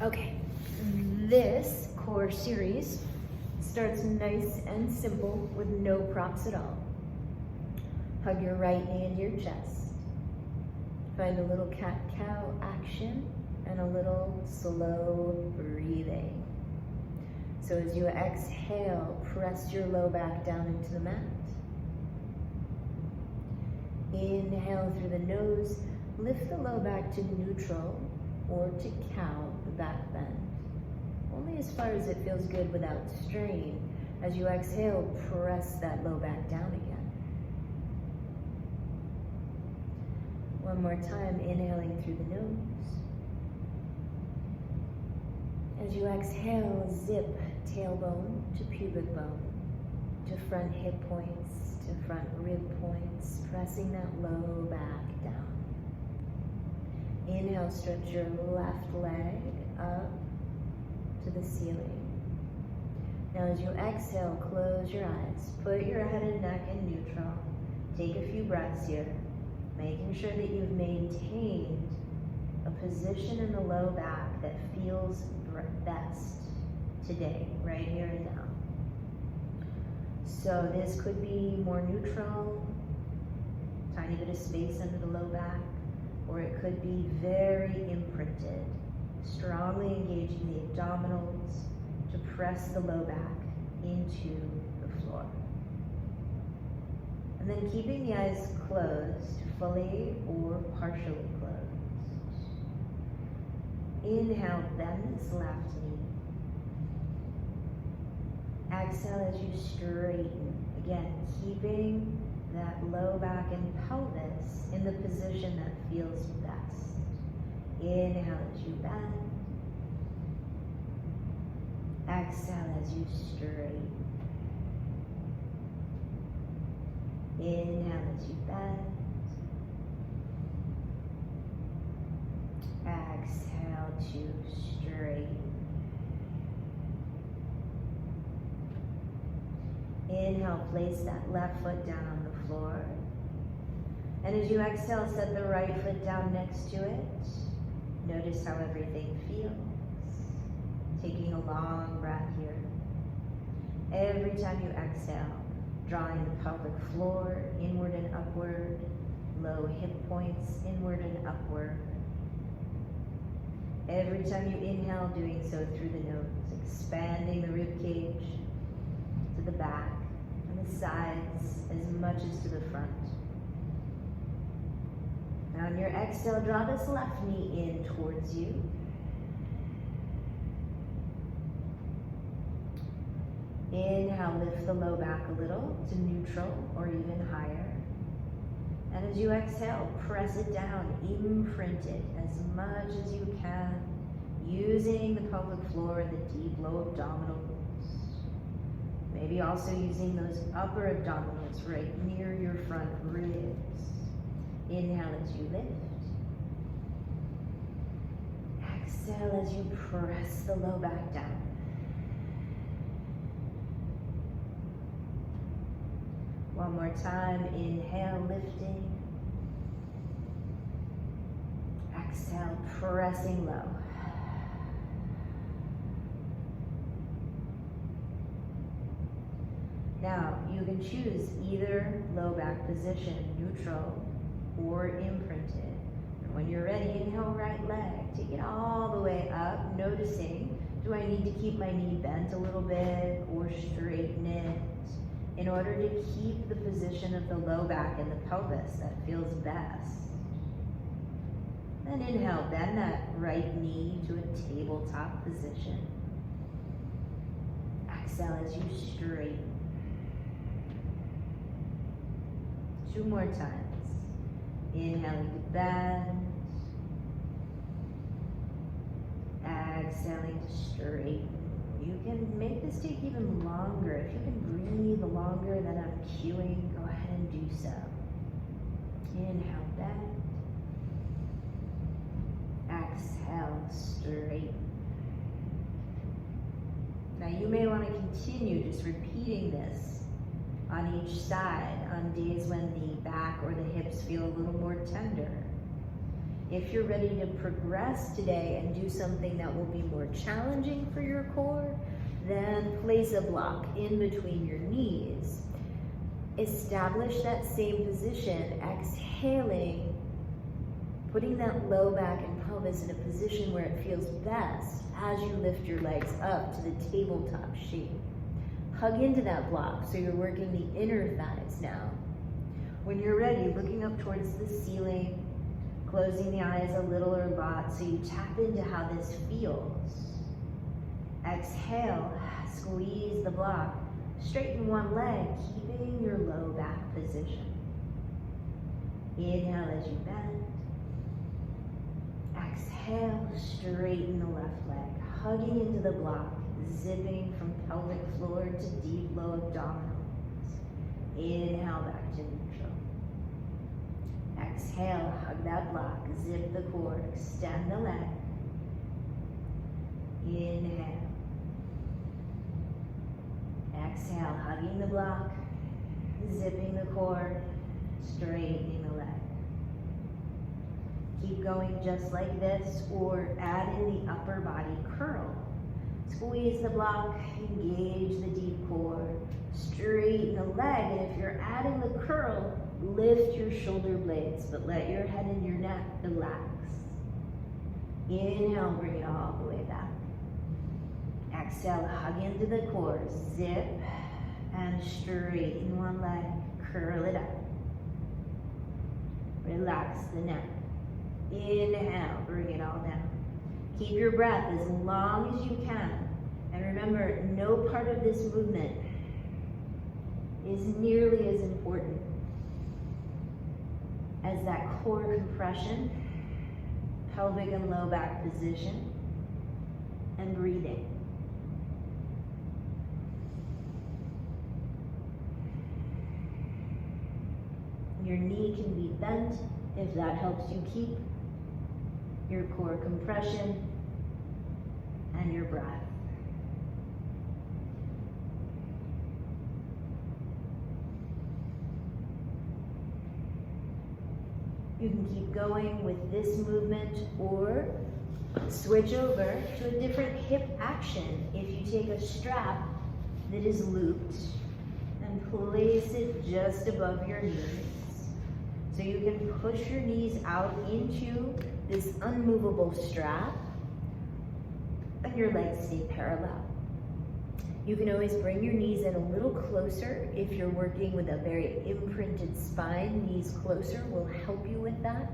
Okay, this core series starts nice and simple with no props at all. Hug your right knee into your chest. Find a little cat-cow action and a little slow breathing. So as you exhale, press your low back down into the mat. Inhale through the nose, lift the low back to neutral or to cow, the back bend. Only as far as it feels good without strain. As you exhale, press that low back down again. One more time, inhaling through the nose. As you exhale, zip tailbone to pubic bone, to front hip points, to front rib points, pressing that low back down. Inhale, stretch your left leg up to the ceiling. Now as you exhale, close your eyes. Put your head and neck in neutral. Take a few breaths here, making sure that you've maintained a position in the low back that feels best today, right here and now. So this could be more neutral, tiny bit of space under the low back, or it could be very imprinted, strongly engaging the abdominals to press the low back into the floor. And then keeping the eyes closed, fully or partially closed. Inhale, bend this left knee. Exhale as you straighten. Again, keeping that low back and pelvis in the position that feels best. Inhale as you bend. Exhale as you straighten. Inhale as you bend. Exhale to straighten. Inhale, place that left foot down on the floor. And as you exhale, set the right foot down next to it. Notice how everything feels. Taking a long breath here. Every time you exhale, drawing the pelvic floor inward and upward, low hip points inward and upward. Every time you inhale, doing so through the nose, expanding the rib cage to the back and the sides as much as to the front. Now on your exhale, draw this left knee in towards you. Inhale, lift the low back a little to neutral or even higher. And as you exhale, press it down, imprinted as much as you can, using the pelvic floor and the deep low abdominals. Maybe also using those upper abdominals right near your front ribs. Inhale as you lift. Exhale as you press the low back down. One more time, inhale, lifting. Exhale, pressing low. Now, you can choose either low back position, neutral or imprinted. And when you're ready, inhale, right leg. Take it all the way up, noticing, do I need to keep my knee bent a little bit or straighten it? In order to keep the position of the low back and the pelvis that feels best. Then inhale, bend that right knee to a tabletop position. Exhale as you straighten. 2 more times. Inhaling to bend. Exhaling to straighten. You can make this take even longer. If you can breathe longer than I'm cueing, go ahead and do so. Inhale, bend. Exhale, straighten. Now you may want to continue just repeating this on each side on days when the back or the hips feel a little more tender. If you're ready to progress today and do something that will be more challenging for your core, then place a block in between your knees. Establish that same position, exhaling, putting that low back and pelvis in a position where it feels best as you lift your legs up to the tabletop shape. Hug into that block so you're working the inner thighs now. When you're ready, looking up towards the ceiling, closing the eyes a little or a lot so you tap into how this feels. Exhale, squeeze the block. Straighten one leg, keeping your low back position. Inhale as you bend. Exhale, straighten the left leg, hugging into the block, zipping from pelvic floor to deep low abdominals. Inhale back to neutral. Exhale, hug that block, zip the core, extend the leg. Inhale. Exhale, hugging the block, zipping the core, straightening the leg. Keep going just like this, or add in the upper body curl. Squeeze the block, engage the deep core, straighten the leg, and if you're adding the curl, lift your shoulder blades, but let your head and your neck relax. Inhale, bring it all the way back. Exhale, hug into the core, zip, and straighten one leg, curl it up. Relax the neck. Inhale, bring it all down. Keep your breath as long as you can. And remember, no part of this movement is nearly as important as that core compression, pelvic and low back position, and breathing. Your knee can be bent if that helps you keep your core compression and your breath. You can keep going with this movement or switch over to a different hip action. If you take a strap that is looped and place it just above your knees, so you can push your knees out into this unmovable strap and your legs stay parallel. You can always bring your knees in a little closer if you're working with a very imprinted spine. Knees closer will help you with that.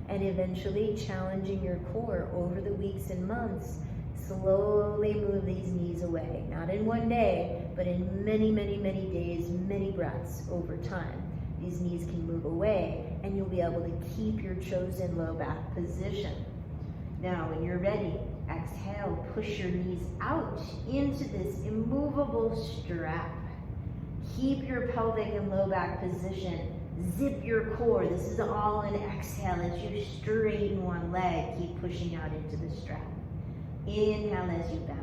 And eventually challenging your core over the weeks and months, slowly move these knees away. Not in one day, but in many, many, many days, many breaths over time. These knees can move away and you'll be able to keep your chosen low back position. Now, when you're ready, exhale, push your knees out into this immovable strap. Keep your pelvic and low back position. Zip your core. This is all an exhale as you straighten one leg. Keep pushing out into the strap. Inhale as you bend.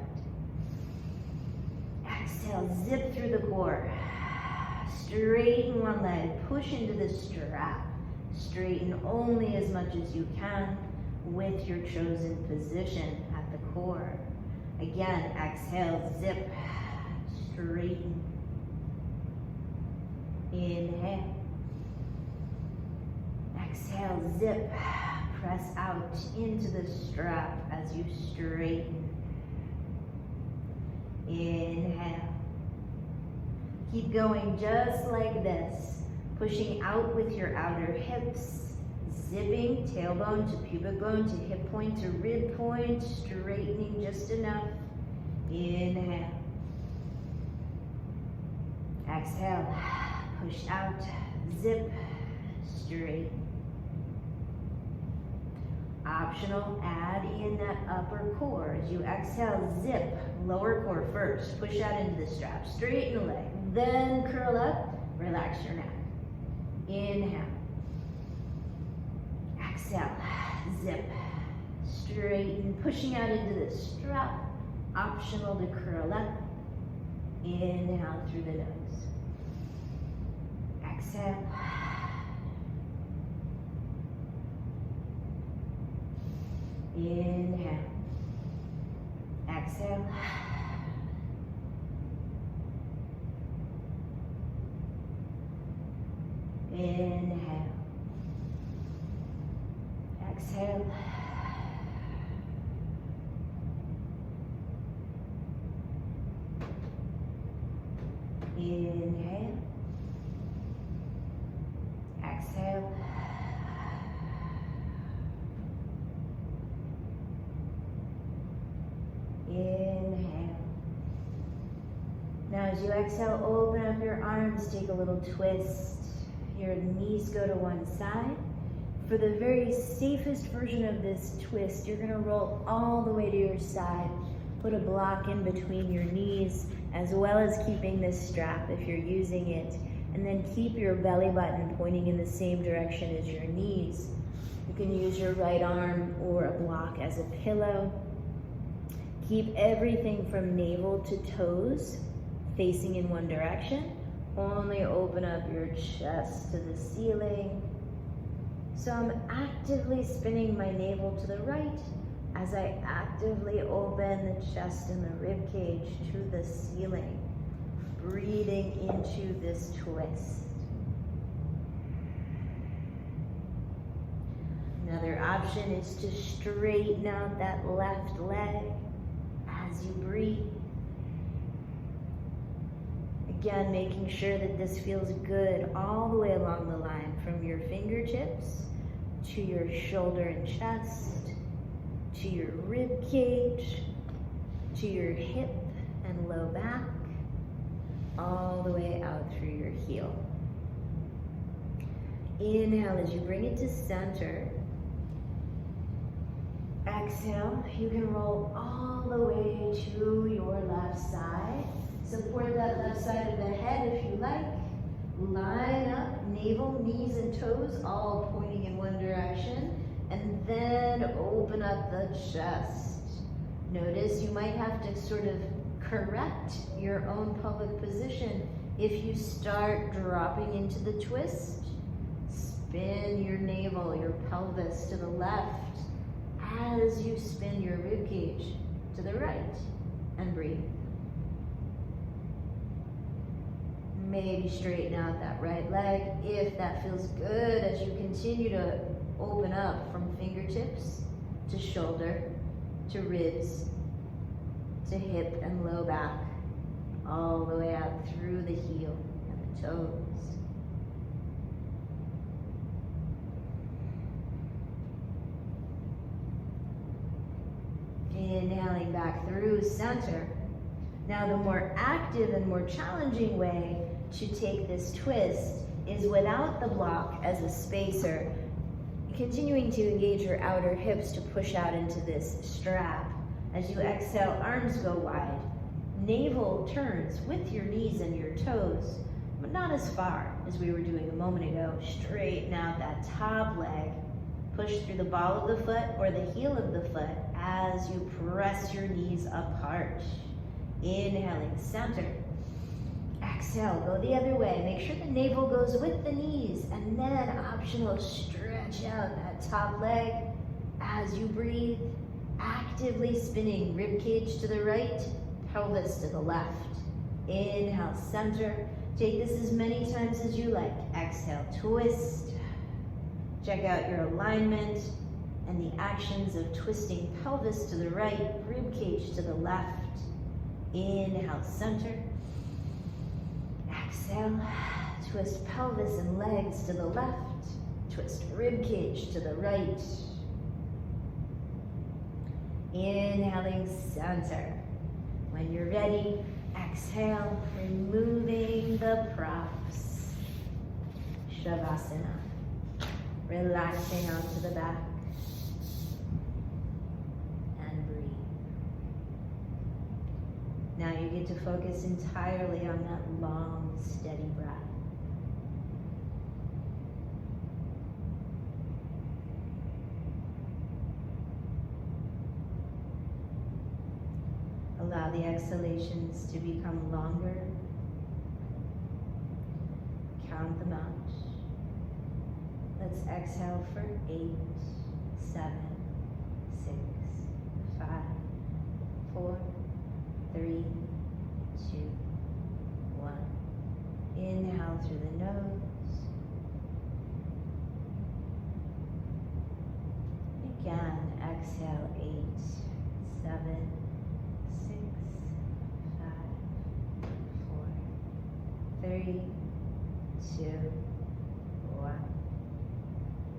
Exhale, zip through the core. Straighten one leg, push into the strap. Straighten only as much as you can with your chosen position at the core. Again, exhale, zip, straighten. Inhale. Exhale, zip, press out into the strap as you straighten. Inhale. Keep going just like this, pushing out with your outer hips, zipping tailbone to pubic bone to hip point to rib point, straightening just enough. Inhale. Exhale, push out, zip, straighten. Optional, add in that upper core. As you exhale, zip, lower core first. Push out into the strap, straighten the leg, then curl up, relax your neck. Inhale. Exhale, zip, straighten, pushing out into the strap. Optional to curl up. Inhale through the nose. Exhale. Inhale. Exhale. Inhale. Exhale. Inhale. Exhale. Inhale. Now as you exhale, open up your arms, take a little twist. Your knees go to one side. For the very safest version of this twist, you're gonna roll all the way to your side. Put a block in between your knees, as well as keeping this strap if you're using it. And then keep your belly button pointing in the same direction as your knees. You can use your right arm or a block as a pillow. Keep everything from navel to toes facing in one direction. Only open up your chest to the ceiling. So I'm actively spinning my navel to the right as I actively open the chest and the rib cage to the ceiling, breathing into this twist. Another option is to straighten out that left leg as you breathe. Again, making sure that this feels good all the way along the line from your fingertips to your shoulder and chest, to your rib cage, to your hip and low back, all the way out through your heel. Inhale as you bring it to center. Exhale, you can roll all the way to your left side. Support that left side of the head if you like. Line up, navel, knees, and toes all pointing in one direction. And then open up the chest. Notice you might have to sort of correct your own pelvic position if you start dropping into the twist. Spin your navel, your pelvis to the left as you spin your rib cage to the right, and breathe. Maybe straighten out that right leg if that feels good as you continue to open up from fingertips to shoulder, to ribs, to hip and low back, all the way out through the heel and the toes. Inhaling back through center. Now the more active and more challenging way to take this twist is without the block as a spacer, continuing to engage your outer hips to push out into this strap. As you exhale, arms go wide. Navel turns with your knees and your toes, but not as far as we were doing a moment ago. Straighten out that top leg. Push through the ball of the foot or the heel of the foot as you press your knees apart. Inhaling, center. Exhale, go the other way. Make sure the navel goes with the knees, and then optional, stretch out that top leg as you breathe, actively spinning rib cage to the right, pelvis to the left. Inhale, center. Take this as many times as you like. Exhale, twist. Check out your alignment and the actions of twisting pelvis to the right, rib cage to the left. Inhale, center. Exhale, twist pelvis and legs to the left, twist rib cage to the right. Inhaling, center. When you're ready, exhale, removing the props. Shavasana. Relaxing out to the back. And breathe. Now you get to focus entirely on that long, steady breath. Allow the exhalations to become longer. Count them out. Let's exhale for 8, 7, 6, 3, 2, 1. Inhale through the nose. Again, exhale, 8, 7, 6, 5, 4, 3, 2, 1.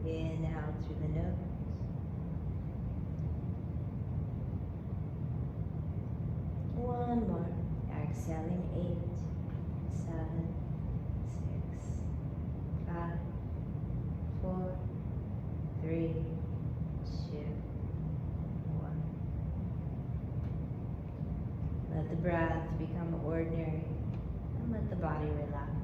Inhale through the nose. One more. Exhaling, 8, 7, 6, 5, 4, 3, 2, 1. Let the breath become ordinary and let the body relax.